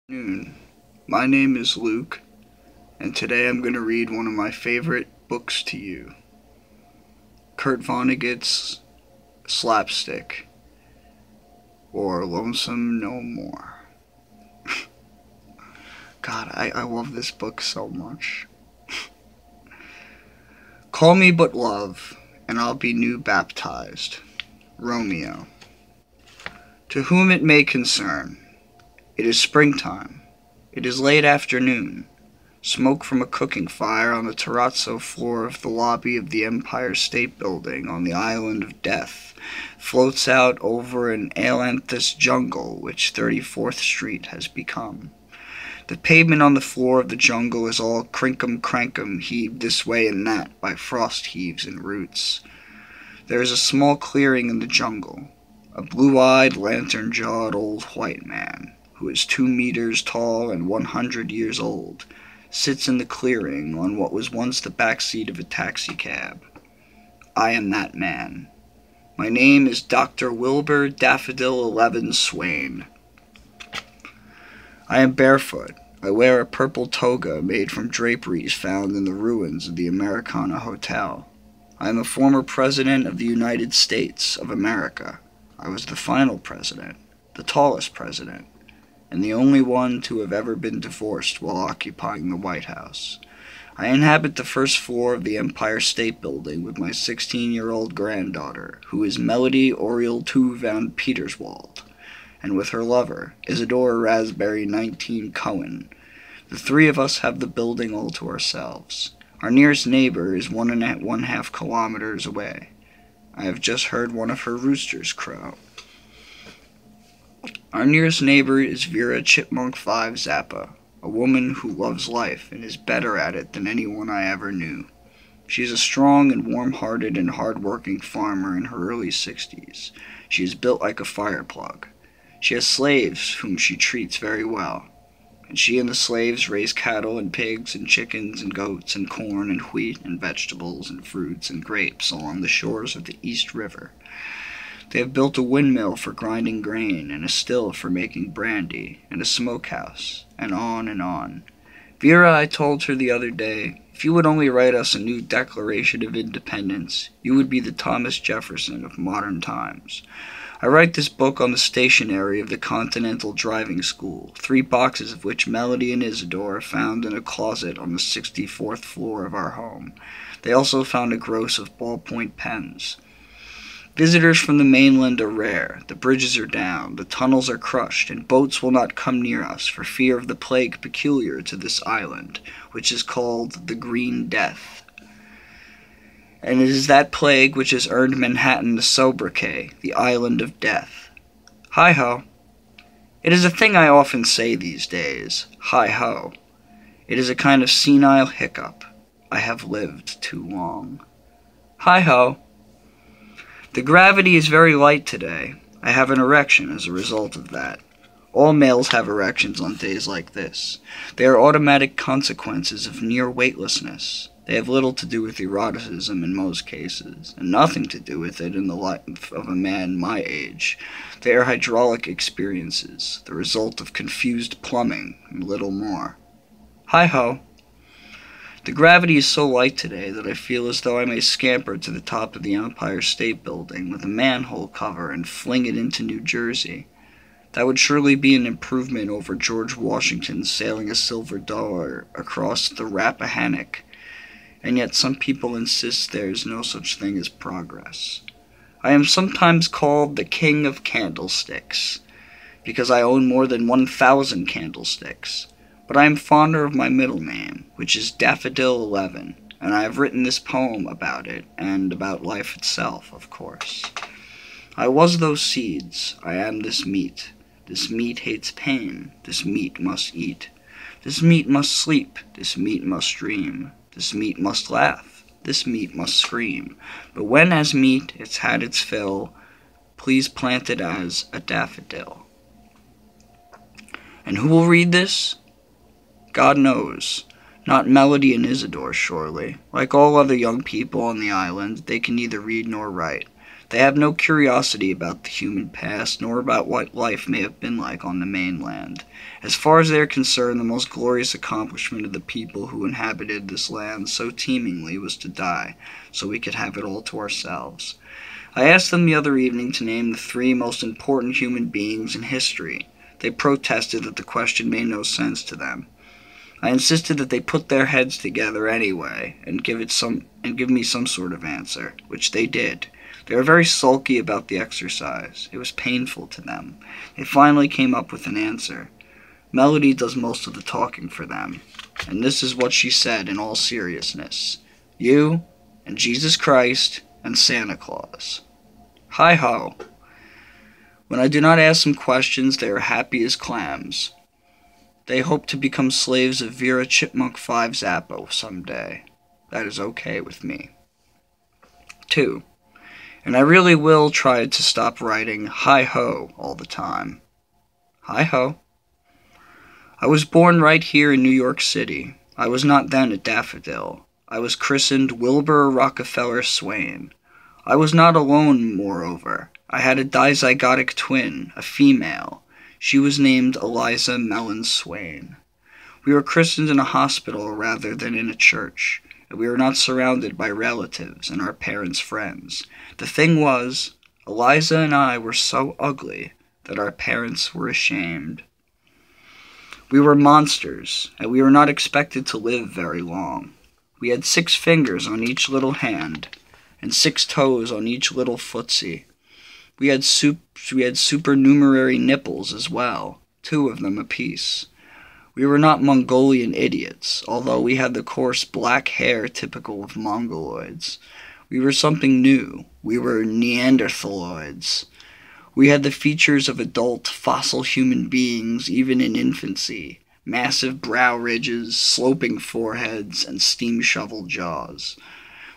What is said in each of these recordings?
Noon. My name is Luke, and today I'm going to read one of my favorite books to you. Kurt Vonnegut's Slapstick, or Lonesome No More. God, I love this book so much. Call me but love, and I'll be new baptized. Romeo. To whom it may concern, it is springtime. It is late afternoon. Smoke from a cooking fire on the terrazzo floor of the lobby of the Empire State Building on the island of Death floats out over an ailanthus jungle which 34th Street has become. The pavement on the floor of the jungle is all crinkum-crankum, heaved this way and that by frost heaves and roots. There is a small clearing in the jungle. A blue-eyed, lantern-jawed old white man, who is 2 meters tall and 100 years old, sits in the clearing on what was once the back seat of a taxicab. I am that man. My name is Dr. Wilbur Daffodil 11 Swain. I am barefoot. I wear a purple toga made from draperies found in the ruins of the Americana Hotel. I am a former president of the United States of America. I was the final president, the tallest president, and the only one to have ever been divorced while occupying the White House. I inhabit the first floor of the Empire State Building with my 16-year-old granddaughter, who is Melody Oriel II van Peterswald, and with her lover, Isadora Raspberry 19 Cohen. The three of us have the building all to ourselves. Our nearest neighbor is 1.5 kilometers away. I have just heard one of her roosters crow. Our nearest neighbor is Vera Chipmunk 5 Zappa, a woman who loves life and is better at it than anyone I ever knew. She is a strong and warm-hearted and hard-working farmer in her early 60s. She is built like a fire plug. She has slaves whom she treats very well, and she and the slaves raise cattle and pigs and chickens and goats and corn and wheat and vegetables and fruits and grapes along the shores of the East River. They have built a windmill for grinding grain, and a still for making brandy, and a smokehouse, and on and on. Vera, I told her the other day, if you would only write us a new Declaration of Independence, you would be the Thomas Jefferson of modern times. I write this book on the stationery of the Continental Driving School, 3 boxes of which Melody and Isadora found in a closet on the 64th floor of our home. They also found a gross of ballpoint pens. Visitors from the mainland are rare, the bridges are down, the tunnels are crushed, and boats will not come near us for fear of the plague peculiar to this island, which is called the Green Death. And it is that plague which has earned Manhattan the sobriquet, the Island of Death. Hi-ho. It is a thing I often say these days, hi-ho. It is a kind of senile hiccup. I have lived too long. Hi-ho. The gravity is very light today. I have an erection as a result of that. All males have erections on days like this. They are automatic consequences of near weightlessness. They have little to do with eroticism in most cases, and nothing to do with it in the life of a man my age. They are hydraulic experiences, the result of confused plumbing, and little more. Hi-ho. The gravity is so light today that I feel as though I may scamper to the top of the Empire State Building with a manhole cover and fling it into New Jersey. That would surely be an improvement over George Washington sailing a silver dollar across the Rappahannock. And yet some people insist there is no such thing as progress. I am sometimes called the King of Candlesticks, because I own more than 1,000 candlesticks, but I am fonder of my middle name, which is Daffodil 11, and I have written this poem about it, and about life itself, of course. I was those seeds, I am this meat. This meat hates pain, this meat must eat. This meat must sleep, this meat must dream. This meat must laugh, this meat must scream. But when as meat it's had its fill, please plant it as a daffodil. And who will read this? God knows. Not Melody and Isadore, surely. Like all other young people on the island, they can neither read nor write. They have no curiosity about the human past, nor about what life may have been like on the mainland. As far as they are concerned, the most glorious accomplishment of the people who inhabited this land so teemingly was to die, so we could have it all to ourselves. I asked them the other evening to name the 3 most important human beings in history. They protested that the question made no sense to them. I insisted that they put their heads together anyway and give me some sort of answer, which they did. They were very sulky about the exercise. It was painful to them. They finally came up with an answer. Melody does most of the talking for them, and this is what she said in all seriousness. You, and Jesus Christ, and Santa Claus. Hi-ho. When I do not ask them questions, they are happy as clams. They hope to become slaves of Vera Chipmunk 5 Zappo someday. That is okay with me. 2. And I really will try to stop writing hi-ho all the time. Hi-ho. I was born right here in New York City. I was not then a daffodil. I was christened Wilbur Rockefeller Swain. I was not alone, moreover. I had a dizygotic twin, a female. She was named Eliza Mellon Swain. We were christened in a hospital rather than in a church, and we were not surrounded by relatives and our parents' friends. The thing was, Eliza and I were so ugly that our parents were ashamed. We were monsters, and we were not expected to live very long. We had 6 fingers on each little hand, and 6 toes on each little footsie. We had supernumerary nipples as well, 2 of them apiece. We were not Mongolian idiots, although we had the coarse black hair typical of Mongoloids. We were something new. We were Neanderthaloids. We had the features of adult, fossil human beings, even in infancy. Massive brow ridges, sloping foreheads, and steam-shovel jaws.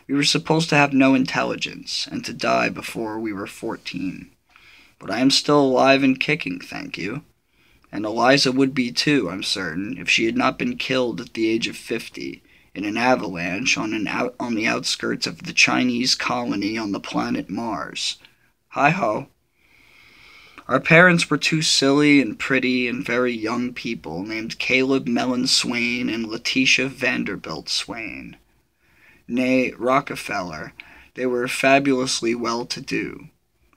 We were supposed to have no intelligence, and to die before we were 14. But I am still alive and kicking, thank you. And Eliza would be too, I'm certain, if she had not been killed at the age of 50, in an avalanche on the outskirts of the Chinese colony on the planet Mars. Hi-ho. Our parents were 2 silly and pretty and very young people named Caleb Mellon Swain and Letitia Vanderbilt Swain. Nay, Rockefeller. They were fabulously well-to-do,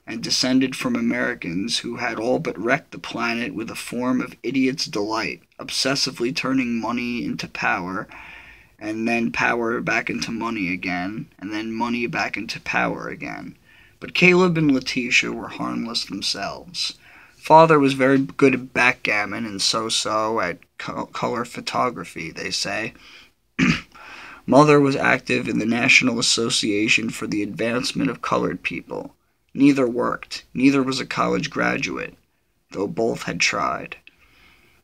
and descended from Americans who had all but wrecked the planet with a form of idiot's delight, obsessively turning money into power, and then power back into money again, and then money back into power again. But Caleb and Letitia were harmless themselves. Father was very good at backgammon and so-so at color photography, they say. Mother was active in the National Association for the Advancement of Colored People. Neither worked. Neither was a college graduate, though both had tried.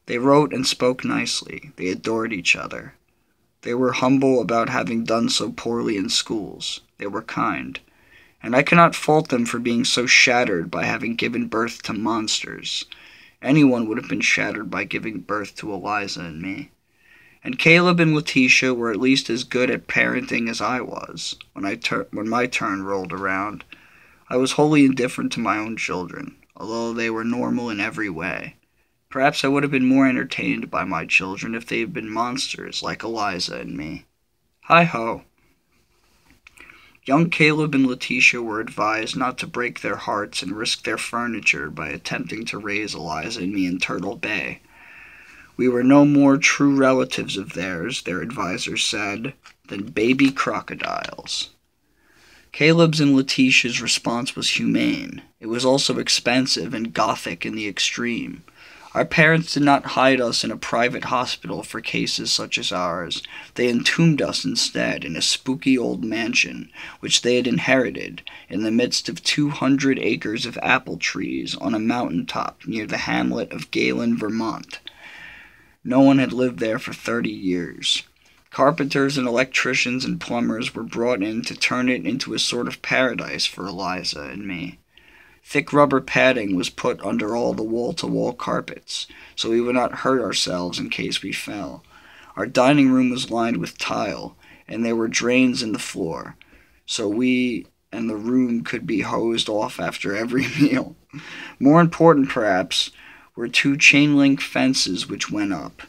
They wrote and spoke nicely. They adored each other. They were humble about having done so poorly in schools. They were kind. And I cannot fault them for being so shattered by having given birth to monsters. Anyone would have been shattered by giving birth to Eliza and me. And Caleb and Letitia were at least as good at parenting as I was. When my turn rolled around, I was wholly indifferent to my own children, although they were normal in every way. Perhaps I would have been more entertained by my children if they had been monsters like Eliza and me. Hi-ho. Young Caleb and Letitia were advised not to break their hearts and risk their furniture by attempting to raise Eliza and me in Turtle Bay. We were no more true relatives of theirs, their advisors said, than baby crocodiles. Caleb's and Letitia's response was humane. It was also expensive and gothic in the extreme. Our parents did not hide us in a private hospital for cases such as ours. They entombed us instead in a spooky old mansion, which they had inherited, in the midst of 200 acres of apple trees on a mountain top near the hamlet of Galen, Vermont. No one had lived there for 30 years. Carpenters and electricians and plumbers were brought in to turn it into a sort of paradise for Eliza and me. Thick rubber padding was put under all the wall-to-wall carpets, so we would not hurt ourselves in case we fell. Our dining room was lined with tile, and there were drains in the floor, so we and the room could be hosed off after every meal. More important, perhaps, were two chain-link fences which went up.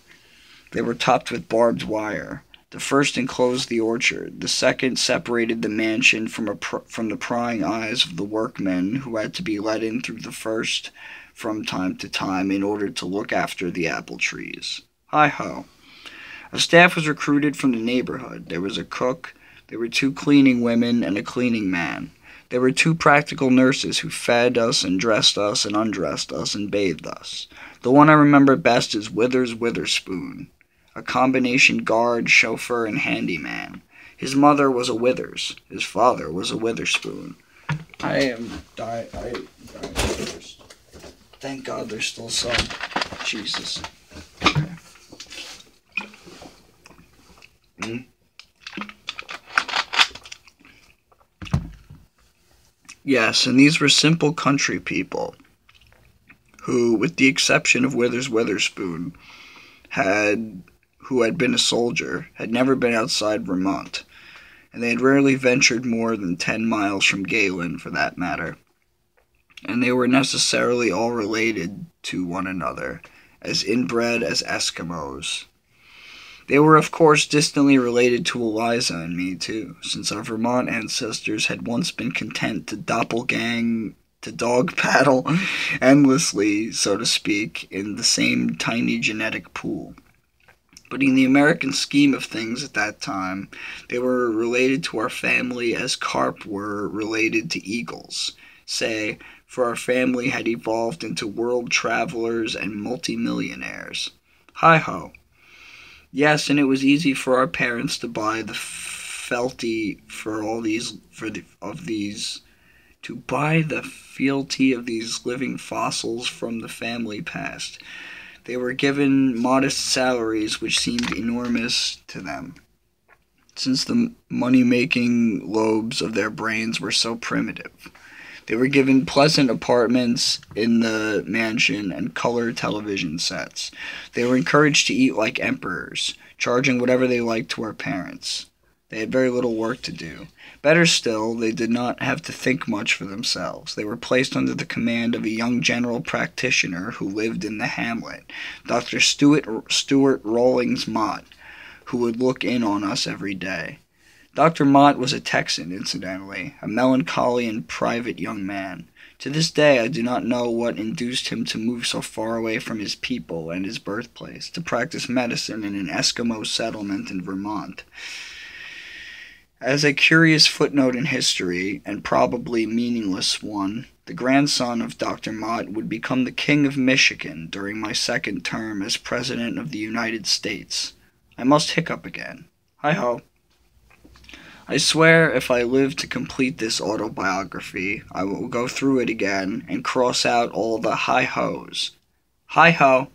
They were topped with barbed wire. The first enclosed the orchard. The second separated the mansion from the prying eyes of the workmen who had to be let in through the first from time to time in order to look after the apple trees. Hi-ho. A staff was recruited from the neighborhood. There was a cook, there were two cleaning women, and a cleaning man. There were two practical nurses who fed us and dressed us and undressed us and bathed us. The one I remember best is Withers Witherspoon, a combination guard, chauffeur, and handyman. His mother was a Withers. His father was a Witherspoon. I am dying of thirst. Thank God there's still some. Jesus. Okay. Yes, and these were simple country people who, with the exception of Withers Witherspoon, who had been a soldier, had never been outside Vermont, and they had rarely ventured more than 10 miles from Galen, for that matter. And they were necessarily all related to one another, as inbred as Eskimos. They were, of course, distantly related to Eliza and me, too, since our Vermont ancestors had once been content to dog paddle endlessly, so to speak, in the same tiny genetic pool. But in the American scheme of things at that time, they were related to our family as carp were related to eagles, say, for our family had evolved into world travelers and multimillionaires. Hi-ho. Yes, and it was easy for our parents to buy the fealty of these living fossils from the family past. They were given modest salaries which seemed enormous to them, since the money-making lobes of their brains were so primitive. They were given pleasant apartments in the mansion and color television sets. They were encouraged to eat like emperors, charging whatever they liked to our parents. They had very little work to do. Better still, they did not have to think much for themselves. They were placed under the command of a young general practitioner who lived in the hamlet, Dr. Stuart Rawlings Mott, who would look in on us every day. Dr. Mott was a Texan, incidentally, a melancholy and private young man. To this day I do not know what induced him to move so far away from his people and his birthplace, to practice medicine in an Eskimo settlement in Vermont. As a curious footnote in history, and probably meaningless one, the grandson of Dr. Mott would become the King of Michigan during my second term as President of the United States. I must hiccup again. Hi-ho. I swear if I live to complete this autobiography, I will go through it again and cross out all the hi-hos. Hi-ho!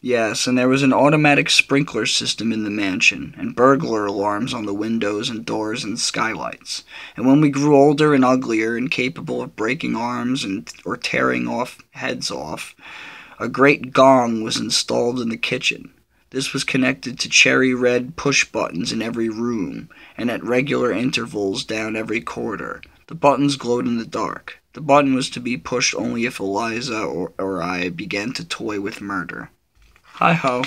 Yes, and there was an automatic sprinkler system in the mansion, and burglar alarms on the windows and doors and skylights. And when we grew older and uglier and capable of breaking arms or tearing heads off, a great gong was installed in the kitchen. This was connected to cherry-red push-buttons in every room, and at regular intervals down every corridor. The buttons glowed in the dark. The button was to be pushed only if Eliza or I began to toy with murder. Hi-ho.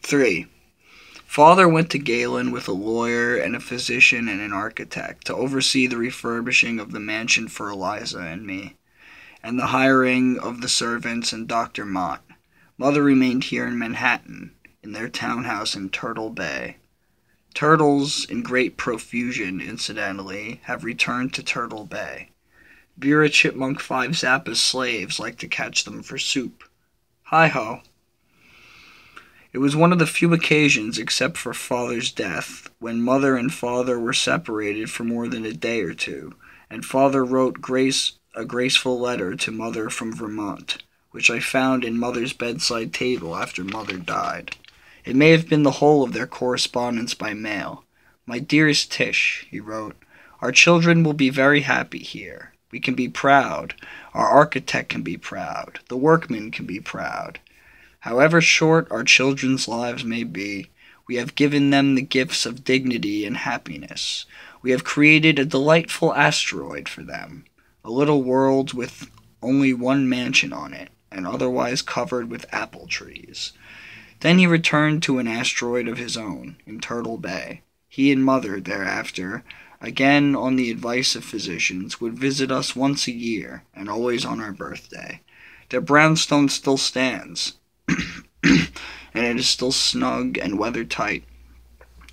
3. Father went to Galen with a lawyer and a physician and an architect to oversee the refurbishing of the mansion for Eliza and me, and the hiring of the servants and Dr. Mott. Mother remained here in Manhattan, in their townhouse in Turtle Bay. Turtles, in great profusion, incidentally, have returned to Turtle Bay. Vera Chipmunk 5 Zappa's slaves like to catch them for soup. Hi-ho. It was one of the few occasions, except for Father's death, when Mother and Father were separated for more than a day or two, and Father wrote a graceful letter to Mother from Vermont, which I found in Mother's bedside table after Mother died. It may have been the whole of their correspondence by mail. My dearest Tish, he wrote, our children will be very happy here. We can be proud. Our architect can be proud. The workmen can be proud. However short our children's lives may be, We have given them the gifts of dignity and happiness. We have created a delightful asteroid for them, a little world with only one mansion on it, and otherwise covered with apple trees. Then he returned to an asteroid of his own, in Turtle Bay. He and Mother, thereafter, again on the advice of physicians, would visit us once a year, and always on our birthday. Their brownstone still stands, and it is still snug and weather-tight.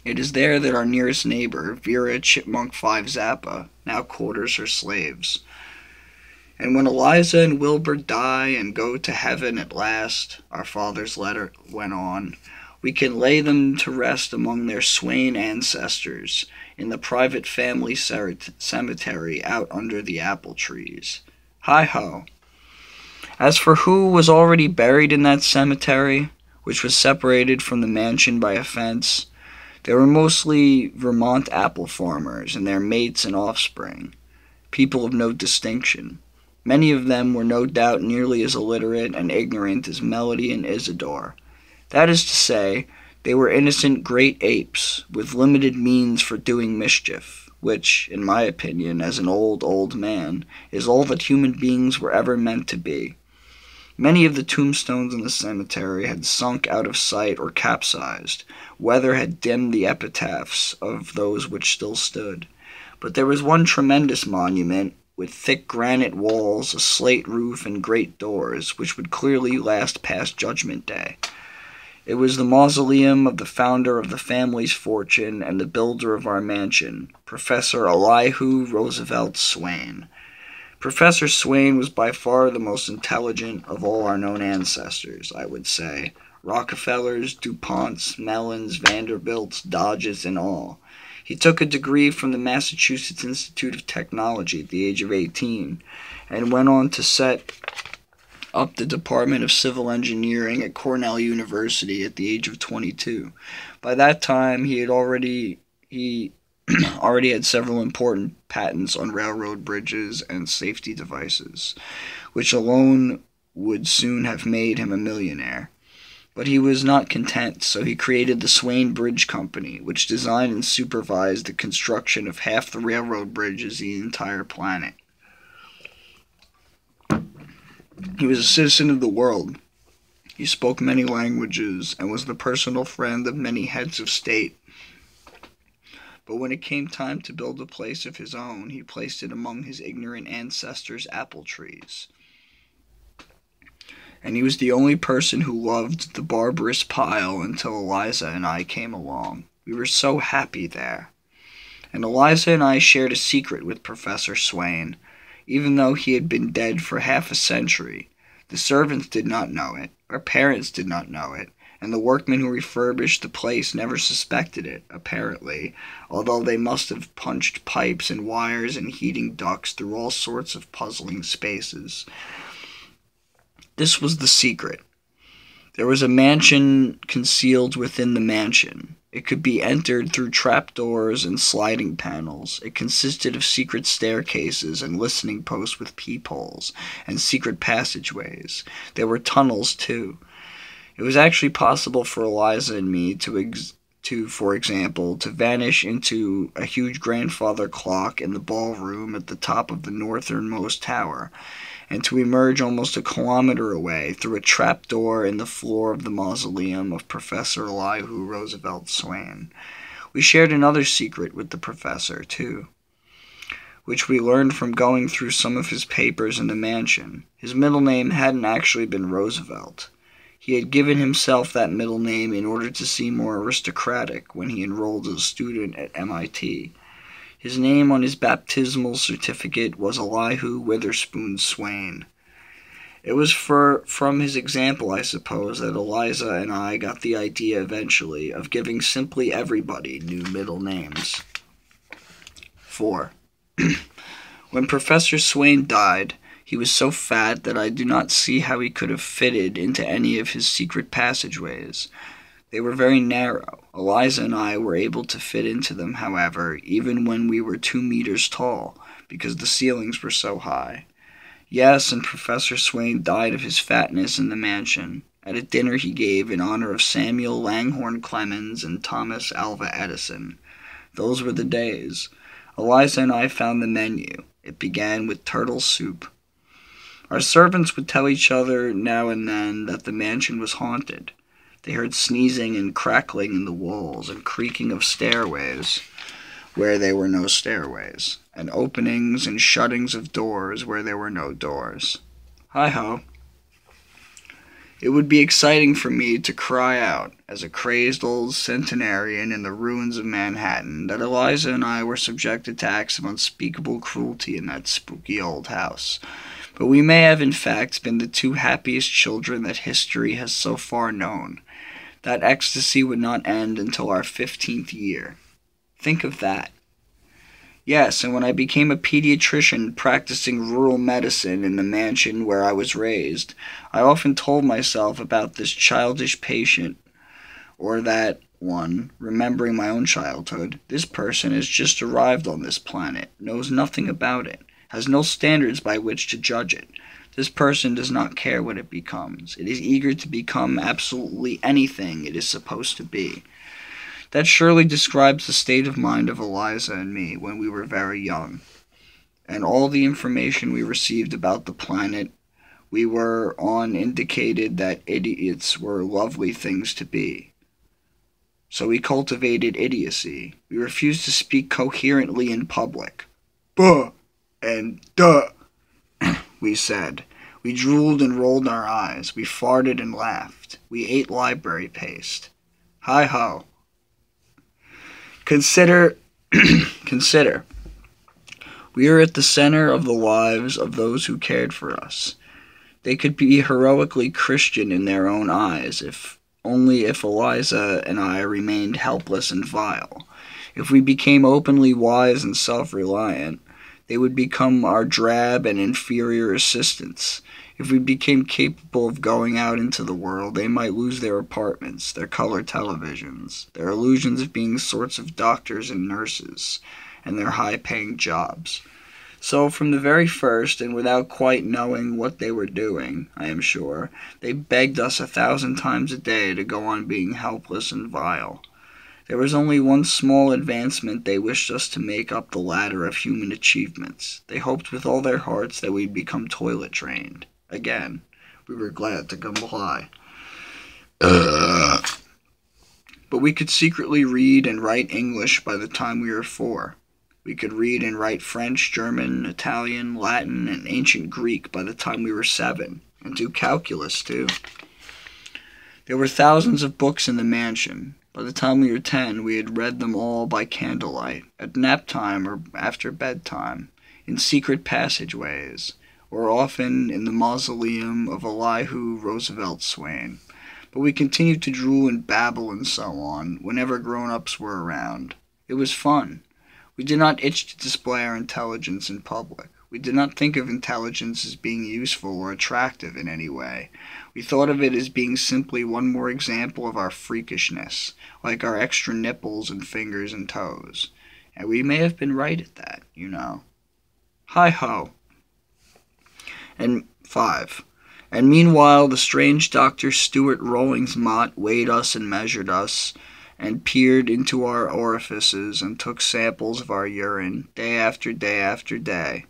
It is there that our nearest neighbor, Vera Chipmunk 5 Zappa, now quarters her slaves. And when Eliza and Wilbur die and go to heaven at last, our father's letter went on, we can lay them to rest among their Swain ancestors in the private family cemetery out under the apple trees. Hi-ho. As for who was already buried in that cemetery, which was separated from the mansion by a fence, they were mostly Vermont apple farmers and their mates and offspring, people of no distinction. Many of them were no doubt nearly as illiterate and ignorant as Melody and Isidore. That is to say, they were innocent great apes, with limited means for doing mischief, which, in my opinion, as an old man, is all that human beings were ever meant to be. Many of the tombstones in the cemetery had sunk out of sight or capsized. Weather had dimmed the epitaphs of those which still stood. But there was one tremendous monument, with thick granite walls, a slate roof, and great doors, which would clearly last past Judgment Day. It was the mausoleum of the founder of the family's fortune and the builder of our mansion, Professor Elihu Roosevelt Swain. Professor Swain was by far the most intelligent of all our known ancestors, I would say. Rockefellers, DuPonts, Mellons, Vanderbilts, Dodges, and all. He took a degree from the Massachusetts Institute of Technology at the age of 18, and went on to set up the Department of Civil Engineering at Cornell University at the age of 22. By that time, he already had several important patents on railroad bridges and safety devices, which alone would soon have made him a millionaire. But he was not content, so he created the Swain Bridge Company, which designed and supervised the construction of half the railroad bridges in the entire planet. He was a citizen of the world. He spoke many languages and was the personal friend of many heads of state. But when it came time to build a place of his own, he placed it among his ignorant ancestors' apple trees. And he was the only person who loved the barbarous pile until Eliza and I came along. We were so happy there. And Eliza and I shared a secret with Professor Swain, even though he had been dead for half a century. The servants did not know it, our parents did not know it, and the workmen who refurbished the place never suspected it, apparently, although they must have punched pipes and wires and heating ducts through all sorts of puzzling spaces. This was the secret. There was a mansion concealed within the mansion. It could be entered through trapdoors and sliding panels. It consisted of secret staircases and listening posts with peepholes and secret passageways. There were tunnels, too. It was actually possible for Eliza and me for example, to vanish into a huge grandfather clock in the ballroom at the top of the northernmost tower, and to emerge almost a kilometer away through a trapdoor in the floor of the mausoleum of Professor Elihu Roosevelt Swain. We shared another secret with the professor, too, which we learned from going through some of his papers in the mansion. His middle name hadn't actually been Roosevelt. He had given himself that middle name in order to seem more aristocratic when he enrolled as a student at MIT. His name on his baptismal certificate was Elihu Witherspoon Swain. It was from his example, I suppose, that Eliza and I got the idea eventually of giving simply everybody new middle names. 4. When Professor Swain died, he was so fat that I do not see how he could have fitted into any of his secret passageways. They were very narrow. Eliza and I were able to fit into them, however, even when we were 2 meters tall, because the ceilings were so high. Yes, and Professor Swain died of his fatness in the mansion, at a dinner he gave in honor of Samuel Langhorne Clemens and Thomas Alva Edison. Those were the days. Eliza and I found the menu. It began with turtle soup. Our servants would tell each other now and then that the mansion was haunted. They heard sneezing and crackling in the walls, and creaking of stairways where there were no stairways, and openings and shuttings of doors where there were no doors. Hi-ho. It would be exciting for me to cry out, as a crazed old centenarian in the ruins of Manhattan, that Eliza and I were subjected to acts of unspeakable cruelty in that spooky old house. But we may have in fact been the two happiest children that history has so far known. That ecstasy would not end until our 15th year. Think of that. Yes, and when I became a pediatrician practicing rural medicine in the mansion where I was raised, I often told myself about this childish patient, or that one, remembering my own childhood, this person has just arrived on this planet, knows nothing about it, has no standards by which to judge it. This person does not care what it becomes. It is eager to become absolutely anything it is supposed to be. That surely describes the state of mind of Eliza and me when we were very young. And all the information we received about the planet we were on indicated that idiots were lovely things to be. So we cultivated idiocy. We refused to speak coherently in public. Buh and duh, we said. We drooled and rolled our eyes. We farted and laughed. We ate library paste. Hi-ho. Consider, we are at the center of the lives of those who cared for us. They could be heroically Christian in their own eyes, if Eliza and I remained helpless and vile. If we became openly wise and self-reliant, they would become our drab and inferior assistants. If we became capable of going out into the world, they might lose their apartments, their color televisions, their illusions of being sorts of doctors and nurses, and their high-paying jobs. So from the very first, and without quite knowing what they were doing, I am sure, they begged us 1,000 times a day to go on being helpless and vile. There was only one small advancement they wished us to make up the ladder of human achievements. They hoped with all their hearts that we'd become toilet-trained. Again, we were glad to comply. But we could secretly read and write English by the time we were 4. We could read and write French, German, Italian, Latin, and ancient Greek by the time we were 7, and do calculus, too. There were thousands of books in the mansion. By the time we were 10, we had read them all by candlelight, at nap time or after bedtime, in secret passageways, or often in the mausoleum of Elihu Roosevelt Swain. But we continued to drool and babble and so on, whenever grown-ups were around. It was fun. We did not itch to display our intelligence in public. We did not think of intelligence as being useful or attractive in any way. We thought of it as being simply one more example of our freakishness, like our extra nipples and fingers and toes. And we may have been right at that, you know. Hi-ho. And 5. And meanwhile the strange Dr. Stuart Rawlings Mott weighed us and measured us, and peered into our orifices and took samples of our urine, day after day after day.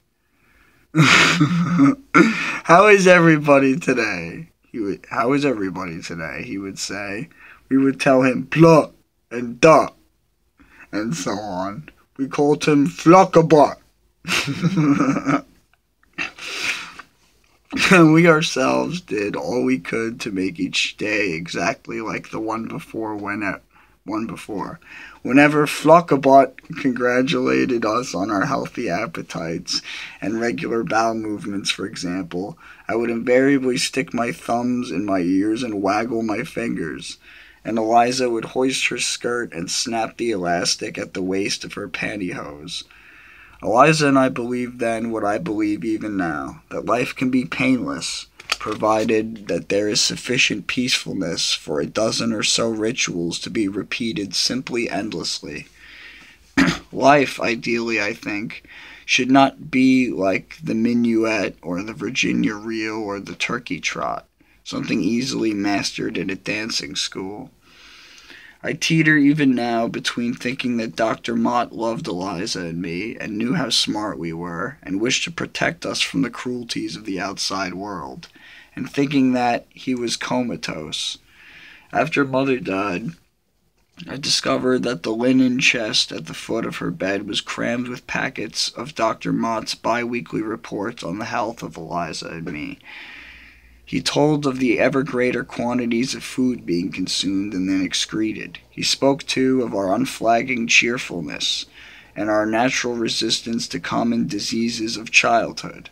How is everybody today? How is everybody today? He would say. We would tell him blah and duh, and so on. We called him Fluckabot. And we ourselves did all we could to make each day exactly like the one before. Whenever Fluckabot congratulated us on our healthy appetites and regular bowel movements, for example, I would invariably stick my thumbs in my ears and waggle my fingers, and Eliza would hoist her skirt and snap the elastic at the waist of her pantyhose. Eliza and I believed then what I believe even now, that life can be painless, provided that there is sufficient peacefulness for a dozen or so rituals to be repeated simply endlessly. Life, ideally, I think, should not be like the minuet or the Virginia reel or the turkey trot, something easily mastered at a dancing school. I teeter even now between thinking that Dr. Mott loved Eliza and me and knew how smart we were and wished to protect us from the cruelties of the outside world, and thinking that he was comatose. After Mother died, I discovered that the linen chest at the foot of her bed was crammed with packets of Dr. Mott's bi-weekly reports on the health of Eliza and me. He told of the ever greater quantities of food being consumed and then excreted. He spoke, too, of our unflagging cheerfulness and our natural resistance to common diseases of childhood.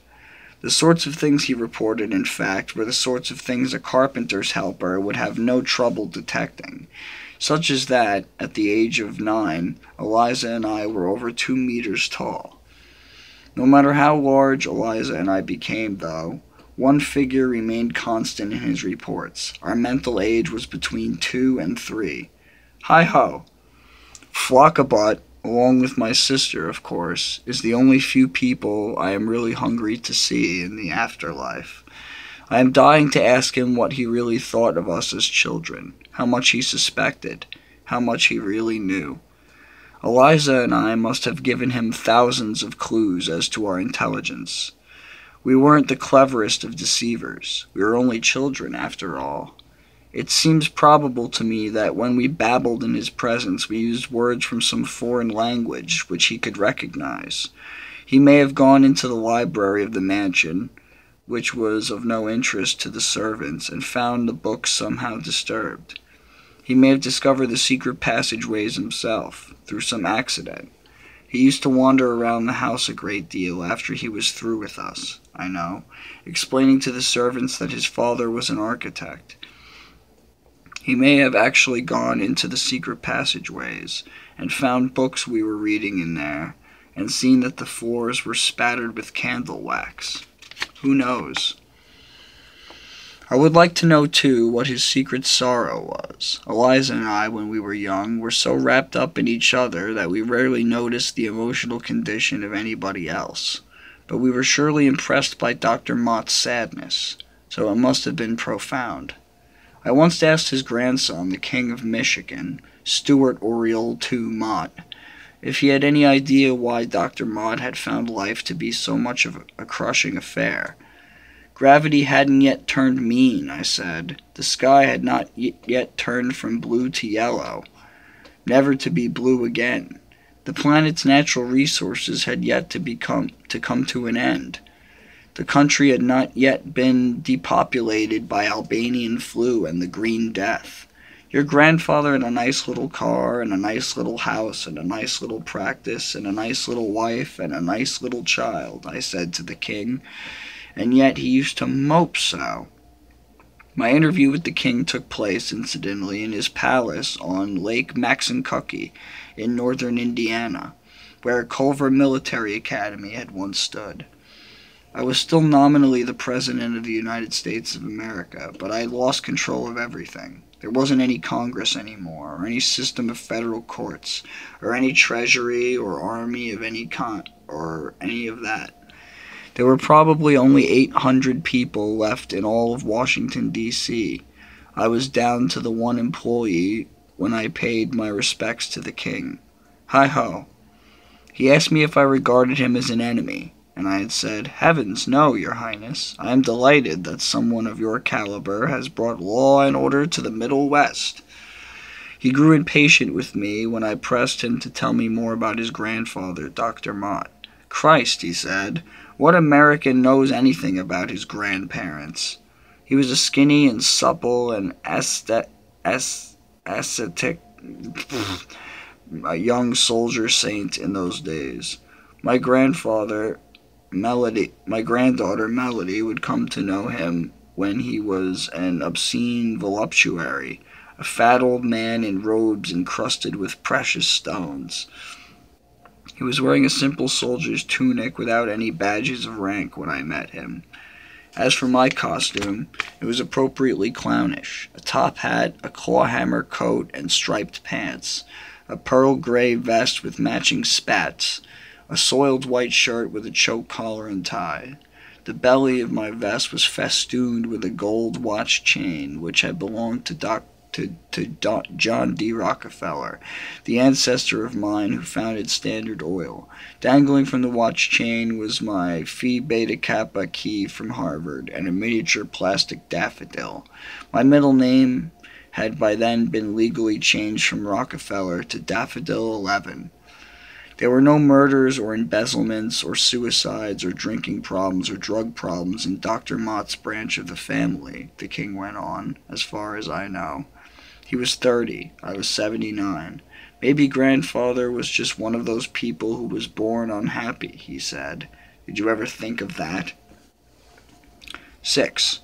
The sorts of things he reported, in fact, were the sorts of things a carpenter's helper would have no trouble detecting, such as that, at the age of 9, Eliza and I were over 2 meters tall. No matter how large Eliza and I became, though, one figure remained constant in his reports. Our mental age was between 2 and 3. Hi-ho! Flockabut, along with my sister, of course, is the only few people I am really hungry to see in the afterlife. I am dying to ask him what he really thought of us as children, how much he suspected, how much he really knew. Eliza and I must have given him thousands of clues as to our intelligence. We weren't the cleverest of deceivers. We were only children, after all. It seems probable to me that when we babbled in his presence, we used words from some foreign language which he could recognize. He may have gone into the library of the mansion, which was of no interest to the servants, and found the books somehow disturbed. He may have discovered the secret passageways himself, through some accident. He used to wander around the house a great deal after he was through with us, I know, explaining to the servants that his father was an architect. He may have actually gone into the secret passageways and found books we were reading in there, and seen that the floors were spattered with candle wax. Who knows? I would like to know, too, what his secret sorrow was. Eliza and I, when we were young, were so wrapped up in each other that we rarely noticed the emotional condition of anybody else. But we were surely impressed by Dr. Mott's sadness, so it must have been profound. I once asked his grandson, the King of Michigan, Stuart Oriole II Mott, if he had any idea why Dr. Mott had found life to be so much of a crushing affair. Gravity hadn't yet turned mean, I said. The sky had not yet turned from blue to yellow, never to be blue again. The planet's natural resources had yet to come to an end. The country had not yet been depopulated by Albanian flu and the Green Death. Your grandfather had a nice little car and a nice little house and a nice little practice and a nice little wife and a nice little child, I said to the king, and yet he used to mope so. My interview with the king took place, incidentally, in his palace on Lake Maxinkuckee in northern Indiana, where Culver Military Academy had once stood. I was still nominally the President of the United States of America, but I had lost control of everything. There wasn't any Congress anymore, or any system of federal courts, or any treasury or army of any kind, or any of that. There were probably only 800 people left in all of Washington, D.C. I was down to the one employee when I paid my respects to the king. Hi-ho. He asked me if I regarded him as an enemy, and I had said, "Heavens, no, your highness. I am delighted that someone of your caliber has brought law and order to the Middle West." He grew impatient with me when I pressed him to tell me more about his grandfather, Dr. Mott. "Christ," he said, "what American knows anything about his grandparents?" He was a skinny and supple and ascetic, a young soldier saint in those days. My granddaughter Melody would come to know him when he was an obscene voluptuary, a fat old man in robes encrusted with precious stones. He was wearing a simple soldier's tunic without any badges of rank when I met him. As for my costume, it was appropriately clownish. A top hat, a clawhammer coat, and striped pants. A pearl gray vest with matching spats. a soiled white shirt with a choke collar and tie. The belly of my vest was festooned with a gold watch chain, which had belonged to John D. Rockefeller, the ancestor of mine who founded Standard Oil. Dangling from the watch chain was my Phi Beta Kappa key from Harvard and a miniature plastic daffodil. My middle name had by then been legally changed from Rockefeller to Daffodil 11. There were no murders or embezzlements or suicides or drinking problems or drug problems in Dr. Mott's branch of the family, the king went on, as far as I know. He was 30. I was 79. Maybe grandfather was just one of those people who was born unhappy, he said. Did you ever think of that? 6.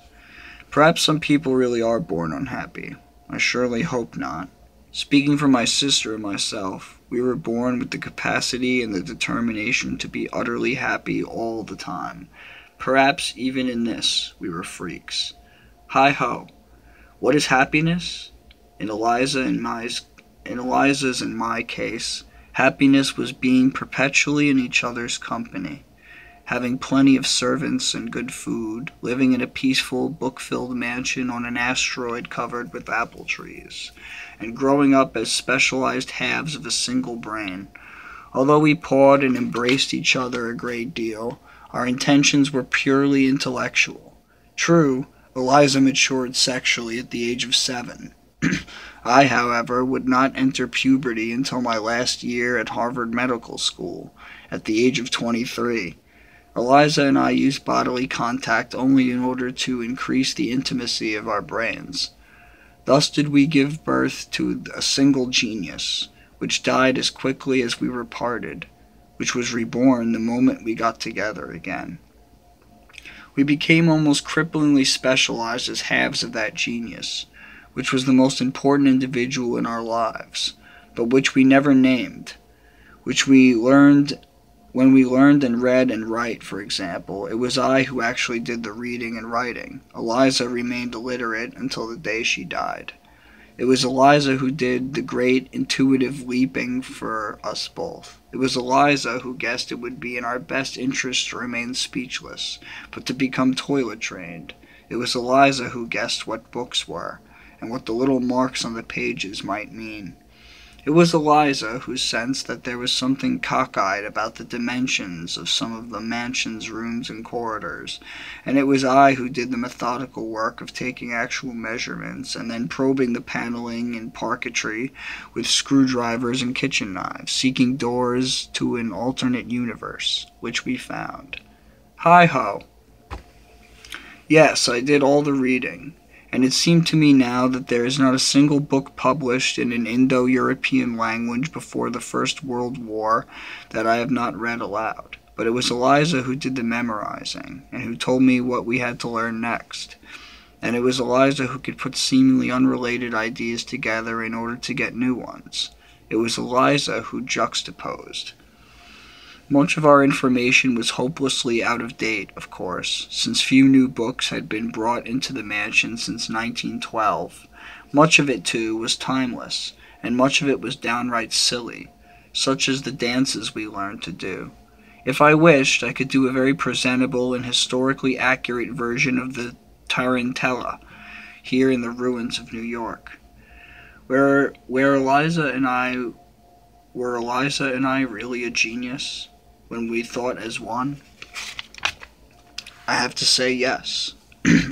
Perhaps some people really are born unhappy. I surely hope not. Speaking for my sister and myself, we were born with the capacity and the determination to be utterly happy all the time. Perhaps even in this, we were freaks. Hi-ho. What is happiness? In Eliza's and my case, happiness was being perpetually in each other's company, having plenty of servants and good food, living in a peaceful, book-filled mansion on an asteroid covered with apple trees, and growing up as specialized halves of a single brain. Although we pawed and embraced each other a great deal, our intentions were purely intellectual. True, Eliza matured sexually at the age of 7. I, however, would not enter puberty until my last year at Harvard Medical School, at the age of 23. Eliza and I used bodily contact only in order to increase the intimacy of our brains. Thus did we give birth to a single genius, which died as quickly as we were parted, which was reborn the moment we got together again. We became almost cripplingly specialized as halves of that genius, which was the most important individual in our lives, but which we never named, which we learned when we learned and read and write, for example. It was I who actually did the reading and writing. Eliza remained illiterate until the day she died. It was Eliza who did the great intuitive leaping for us both. It was Eliza who guessed it would be in our best interest to remain speechless, but to become toilet-trained. It was Eliza who guessed what books were, and what the little marks on the pages might mean. It was Eliza who sensed that there was something cockeyed about the dimensions of some of the mansion's rooms and corridors, and it was I who did the methodical work of taking actual measurements and then probing the paneling and parquetry with screwdrivers and kitchen knives, seeking doors to an alternate universe, which we found. Hi-ho! Yes, I did all the reading. And it seemed to me now that there is not a single book published in an Indo-European language before the First World War that I have not read aloud. But it was Eliza who did the memorizing, and who told me what we had to learn next. And it was Eliza who could put seemingly unrelated ideas together in order to get new ones. It was Eliza who juxtaposed. Much of our information was hopelessly out of date, of course, since few new books had been brought into the mansion since 1912. Much of it, too, was timeless, and much of it was downright silly, such as the dances we learned to do. If I wished, I could do a very presentable and historically accurate version of the Tarantella, here in the ruins of New York. Were Eliza and I really a genius when we thought as one? I have to say yes,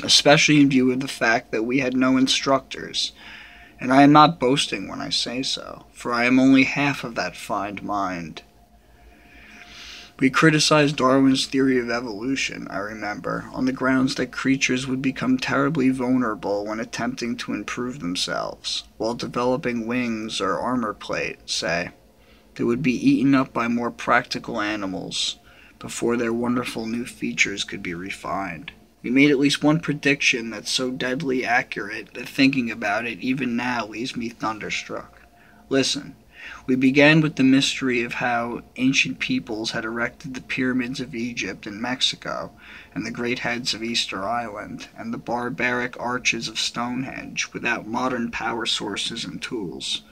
especially in view of the fact that we had no instructors, and I am not boasting when I say so, for I am only half of that fine mind. We criticized Darwin's theory of evolution, I remember, on the grounds that creatures would become terribly vulnerable when attempting to improve themselves, while developing wings or armor plate, say. They would be eaten up by more practical animals before their wonderful new features could be refined. We made at least one prediction that's so deadly accurate that thinking about it even now leaves me thunderstruck. Listen, we began with the mystery of how ancient peoples had erected the pyramids of Egypt and Mexico, and the great heads of Easter Island, and the barbaric arches of Stonehenge without modern power sources and tools.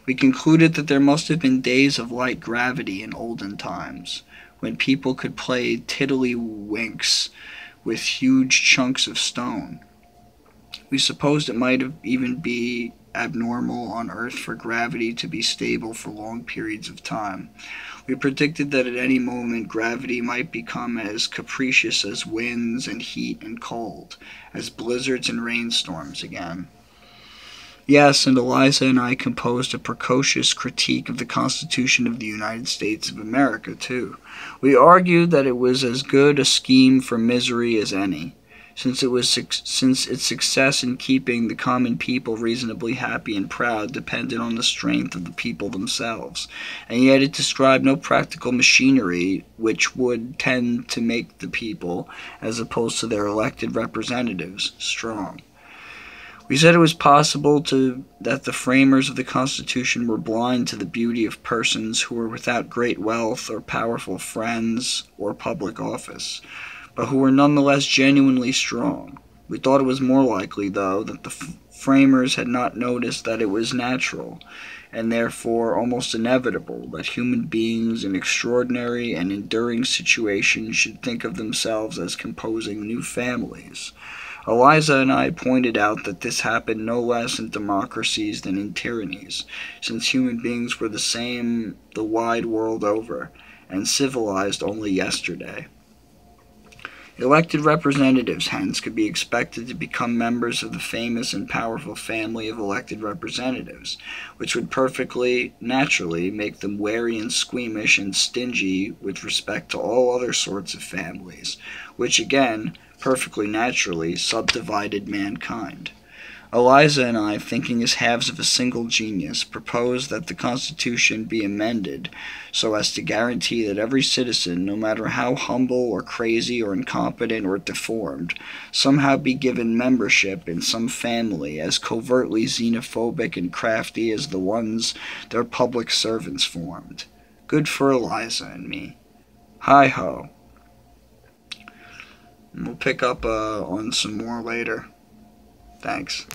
We concluded that there must have been days of light gravity in olden times, when people could play tiddlywinks with huge chunks of stone. We supposed it might have even be abnormal on Earth for gravity to be stable for long periods of time. We predicted that at any moment gravity might become as capricious as winds and heat and cold, as blizzards and rainstorms again. Yes, and Eliza and I composed a precocious critique of the Constitution of the United States of America, too. We argued that it was as good a scheme for misery as any, since its success in keeping the common people reasonably happy and proud depended on the strength of the people themselves, and yet it described no practical machinery which would tend to make the people, as opposed to their elected representatives, strong. We said it was possible that the framers of the Constitution were blind to the beauty of persons who were without great wealth or powerful friends or public office, but who were nonetheless genuinely strong. We thought it was more likely, though, that the framers had not noticed that it was natural, and therefore almost inevitable, that human beings in extraordinary and enduring situations should think of themselves as composing new families. Eliza and I pointed out that this happened no less in democracies than in tyrannies, since human beings were the same the wide world over, and civilized only yesterday. Elected representatives, hence, could be expected to become members of the famous and powerful family of elected representatives, which would perfectly naturally make them wary and squeamish and stingy with respect to all other sorts of families, which again, perfectly naturally, subdivided mankind. Eliza and I, thinking as halves of a single genius, proposed that the Constitution be amended so as to guarantee that every citizen, no matter how humble or crazy or incompetent or deformed, somehow be given membership in some family as covertly xenophobic and crafty as the ones their public servants formed. Good for Eliza and me. Hi-ho. We'll pick up on some more later. Thanks.